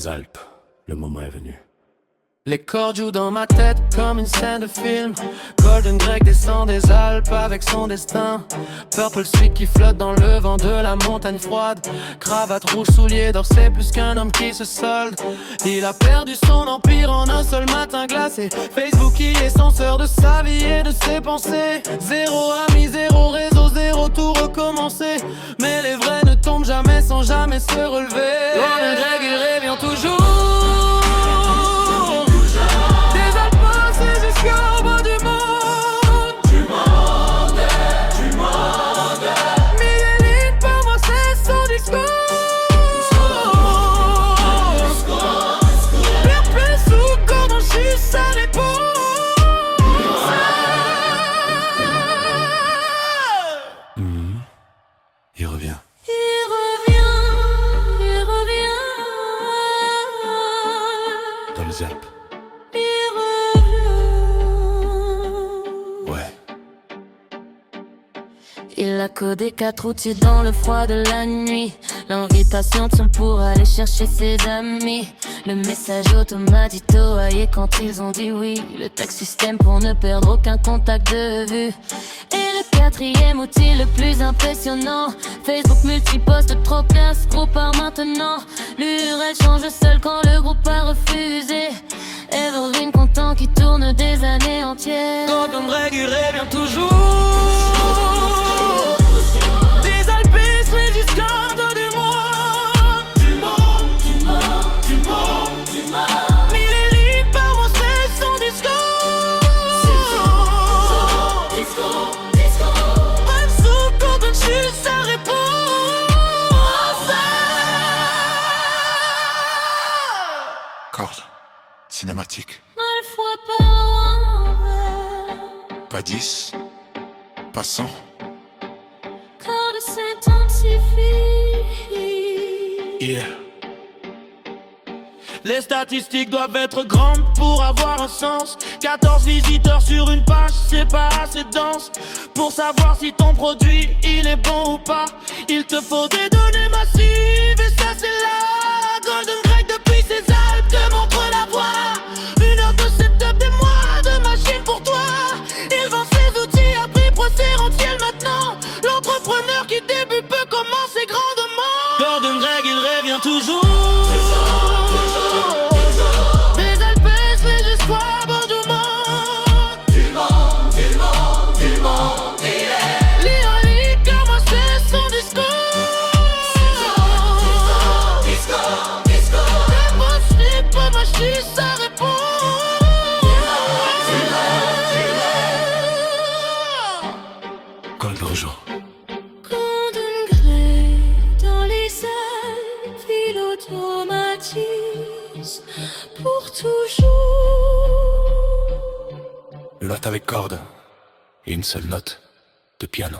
les Alpes, le moment est venu. Les cordes jouent dans ma tête comme une scène de film. Golden Greg descend des Alpes avec son destin. Purple Street qui flotte dans le vent de la montagne froide. Cravate rouge, souliers d'or, c'est plus qu'un homme qui se solde. Il a perdu son empire en un seul matin glacé. Facebook qui est censeur de sa vie et de ses pensées. Zéro ami, zéro réseau, zéro tout recommencer. Mais les vrais ne tombent jamais sans jamais se relever. Golden Greg il revient toujours. Il revient. Il revient, il revient. Dans les Alpes. Il revient. Ouais. Il a codé 4 outils dans le froid de la nuit. L'invitation de son pour aller chercher ses amis. Le message automatique envoyé quand ils ont dit oui. Le tag système pour ne perdre aucun contact de vue. Et le quatrième outil le plus impressionnant, Facebook multiposte trop 15 groupes par maintenant. L'URL change seul quand le groupe a refusé. Evergreen content qui tourne des années entières. Golden Greg il revient toujours. Des Alpes jusqu'à dos du monde. Du monde, du monde, du monde, du monde. Mille élites par mois c'est son discours. Disco, disco. Même sous quand on chute ça répond. Corde, cinématique. Mal fois par envers. Pas 10, pas 100. Corde s'intensifie. Yeah. Les statistiques doivent être grandes pour avoir un sens. 14 visiteurs sur une page, c'est pas assez dense. Pour savoir si ton produit, il est bon ou pas, il te faut des données massives. Et ça c'est là, Golden Greg depuis ses Alpes te montre la voie. Une heure de setup, des mois de machine pour toi. Il vend ses outils à prix préférentiel maintenant. L'entrepreneur qui débute peut commencer grandement. Golden Greg il revient toujours. Ça répond. Gold Rojo. Golden Grey dans les Alpes, il automatise pour toujours. Le lot avec corde et une seule note de piano.